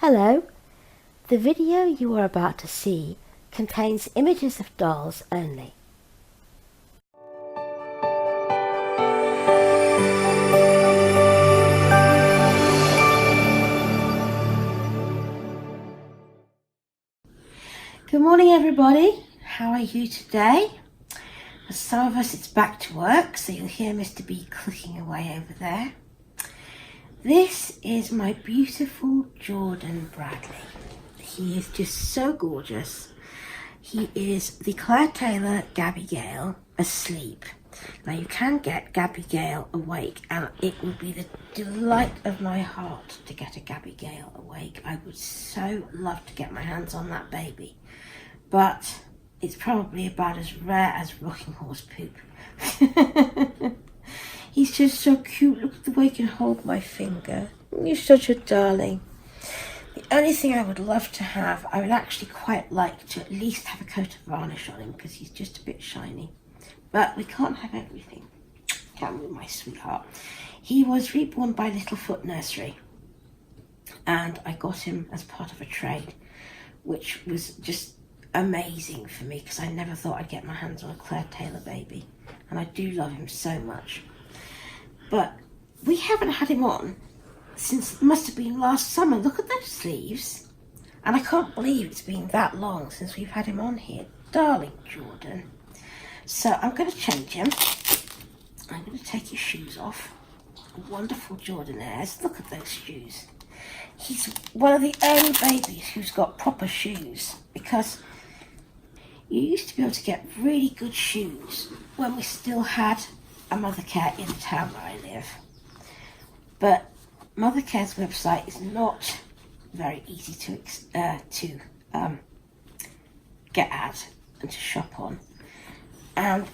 Hello. The video you are about to see contains images of dolls only. Good morning, everybody. How are you today? For some of us it's back to work, so you'll hear Mr. B clicking away over there. This is my beautiful Jordan Bradley. He is just so gorgeous. He is the Clair Taylor Gabby Gail asleep. Now you can get Gabby Gail awake, and it would be the delight of my heart to get a Gabby Gail awake. I would so love to get my hands on that baby, but it's probably about as rare as rocking horse poop. He's just so cute. Look at the way he can hold my finger. You're such a darling. The only thing I would love to have, I would actually quite like to at least have a coat of varnish on him because he's just a bit shiny. But we can't have everything, can we, my sweetheart? He was reborn by Littlefoot Nursery, and I got him as part of a trade, which was just amazing for me because I never thought I'd get my hands on a Clair Taylor baby, and I do love him so much. But we haven't had him on since it must have been last summer. Look at those sleeves. And I can't believe it's been that long since we've had him on here. Darling Jordan. So I'm going to change him. I'm going to take his shoes off. Wonderful Jordanaires. Look at those shoes. He's one of the only babies who's got proper shoes, because you used to be able to get really good shoes when we still had a Mothercare in the town where I live. But Mothercare's website is not very easy to get at and to shop on. And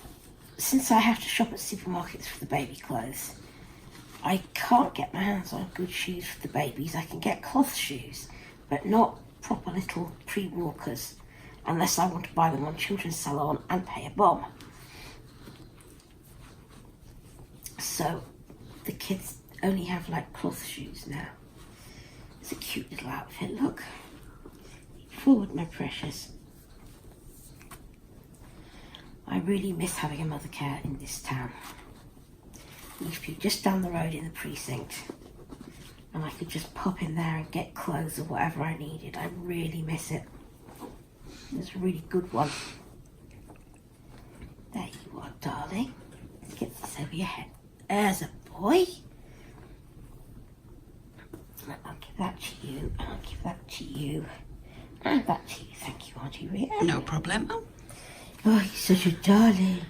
since I have to shop at supermarkets for the baby clothes, I can't get my hands on good shoes for the babies. I can get cloth shoes, but not proper little pre-walkers, unless I want to buy them on Children's Salon and pay a bomb. So the kids only have like cloth shoes now. It's a cute little outfit, look. Forward, my precious. I really miss having a Mothercare in this town. It used to be just down the road in the precinct, and I could just pop in there and get clothes or whatever I needed. I really miss it. It was a really good one. There you are, darling. Let's get this over your head. There's a boy. I'll give that to you. I'll give that to you. And that to you. Thank you, Auntie Rita. No problem. Oh, he's such a darling.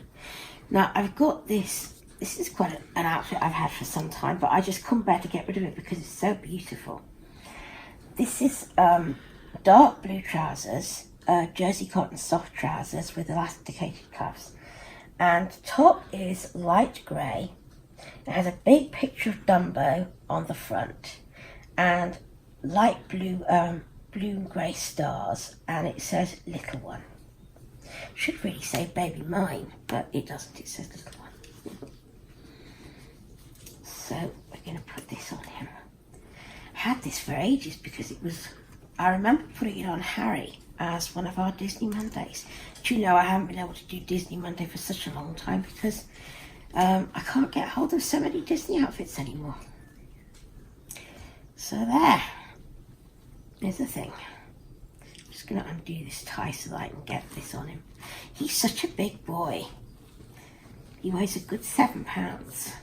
Now, I've got this. This is quite an outfit I've had for some time, but I just couldn't bear to get rid of it because it's so beautiful. This is dark blue trousers, jersey cotton soft trousers with elasticated cuffs. And top is light grey. It has a big picture of Dumbo on the front and light blue, blue and grey stars, and it says little one. Should really say baby mine, but it doesn't. It says little one. So we're going to put this on him. I had this for ages because it was, I remember putting it on Harry as one of our Disney Mondays. Do you know I haven't been able to do Disney Monday for such a long time because I can't get hold of so many Disney outfits anymore. So there's the thing. I'm just going to undo this tie so that I can get this on him. He's such a big boy. He weighs a good 7 pounds.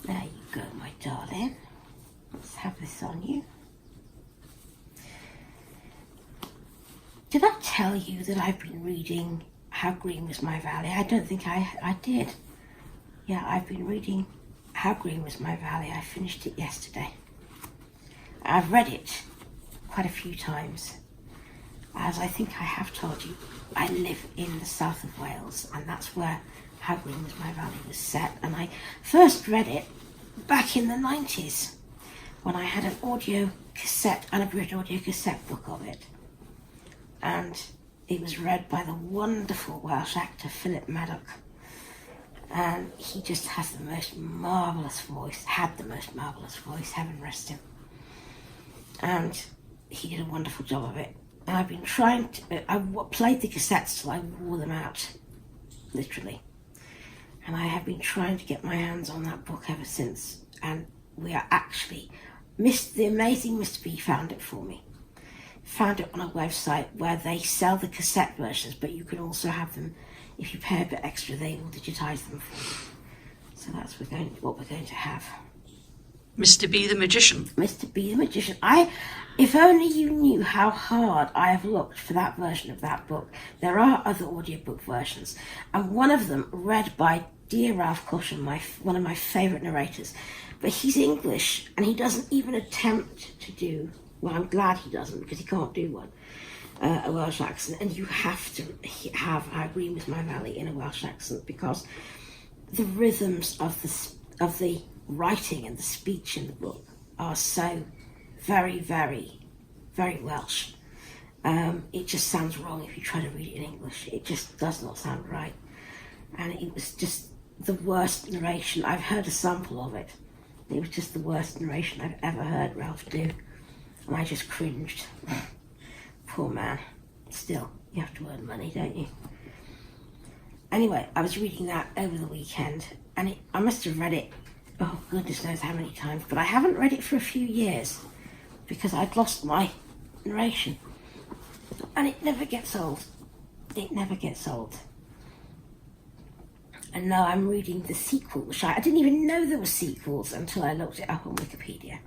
There you go, my darling. Let's have this on you. Did I tell you that I've been reading How Green Was My Valley? I don't think I did. Yeah, I've been reading How Green Was My Valley. I finished it yesterday. I've read it quite a few times. As I think I have told you, I live in the south of Wales, and that's where How Green Was My Valley was set. And I first read it back in the 90s when I had an audio cassette, unabridged audio cassette book of it. And it was read by the wonderful Welsh actor Philip Maddock. And he just has the most marvellous voice, had the most marvellous voice, heaven rest him. and he did a wonderful job of it. And I've been trying to, I played the cassettes till I wore them out, literally. And I have been trying to get my hands on that book ever since. And we are actually, the amazing Mr. B found it for me. Found it on a website where they sell the cassette versions, but you can also have them, if you pay a bit extra, they will digitise them for you. So that's what we're going to have. Mr. B the Magician. Mr. B the Magician. If only you knew how hard I have looked for that version of that book. There are other audiobook versions, and one of them read by dear Ralph Caution, one of my favourite narrators. But he's English, and he doesn't even attempt to do, well, I'm glad he doesn't, because he can't do one, a Welsh accent. And you have to have I Agree with My Valley in a Welsh accent, because the rhythms of the writing and the speech in the book are so very, very, very Welsh. It just sounds wrong if you try to read it in English. It just does not sound right. And it was just the worst narration. I've heard a sample of it. It was just the worst narration I've ever heard Ralph do. And I just cringed. Poor man. Still, you have to earn money, don't you? Anyway, I was reading that over the weekend, and I must have read it, oh goodness knows how many times, but I haven't read it for a few years because I'd lost my narration. And it never gets old. It never gets old. And now I'm reading the sequel, which I didn't even know there were sequels until I looked it up on Wikipedia.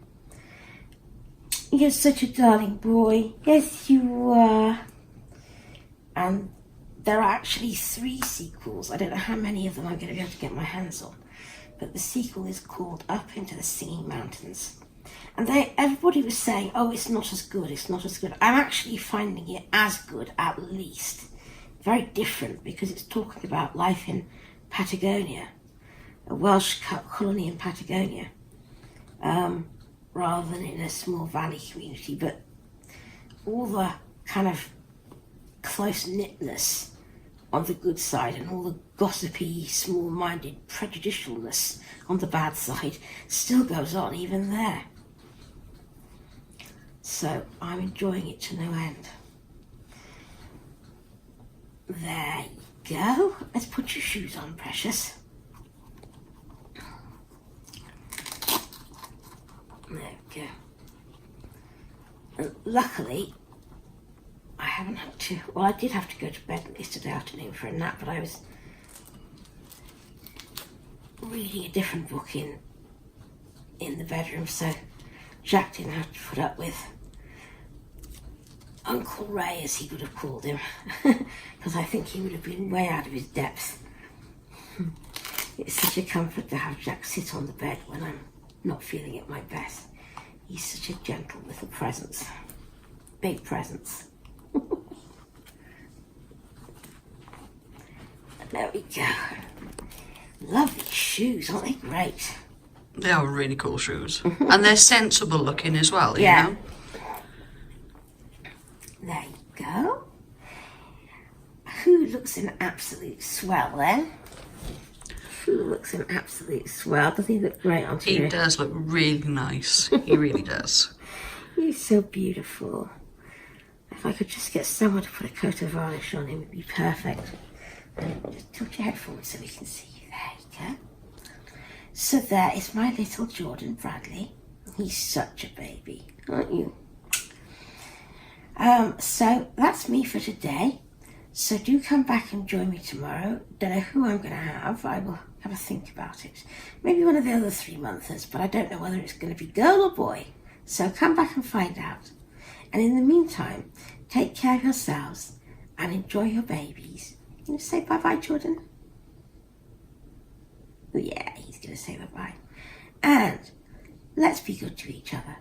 You're such a darling boy. Yes, you are. And there are actually 3 sequels. I don't know how many of them I'm going to be able to get my hands on. But the sequel is called Up Into the Singing Mountains. And everybody was saying, oh, it's not as good, it's not as good. I'm actually finding it as good, at least. Very different, because it's talking about life in Patagonia, a Welsh colony in Patagonia, rather than in a small valley community. But all the kind of close-knitness on the good side and all the gossipy, small-minded prejudicialness on the bad side still goes on even there. So I'm enjoying it to no end. There you go. Let's put your shoes on, precious. There we go. And luckily, I haven't had to, well, I did have to go to bed yesterday afternoon for a nap, but I was reading a different book in the bedroom, so Jack didn't have to put up with Uncle Ray, as he would have called him, because I think he would have been way out of his depth. It's such a comfort to have Jack sit on the bed when I'm not feeling at my best. He's such a gentle little presence. Big presence. There we go. Lovely shoes, aren't they great? They are really cool shoes. And they're sensible looking as well, you know? There you go. Who looks an absolute swell then? Who looks an absolute swell? Does he look great on TV? He does look really nice. He really does. He's so beautiful. If I could just get someone to put a coat of varnish on him, it would be perfect. Just tilt your head forward so we can see you. There you go. So there is my little Jordan Bradley. He's such a baby, aren't you? So that's me for today. So do come back and join me tomorrow. Don't know who I'm going to have. I will have a think about it. Maybe one of the other 3-monthers, but I don't know whether it's going to be girl or boy. So come back and find out. And in the meantime, take care of yourselves and enjoy your babies. You going to say bye-bye, Jordan? Oh, yeah, he's going to say bye-bye. And let's be good to each other.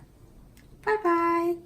Bye-bye.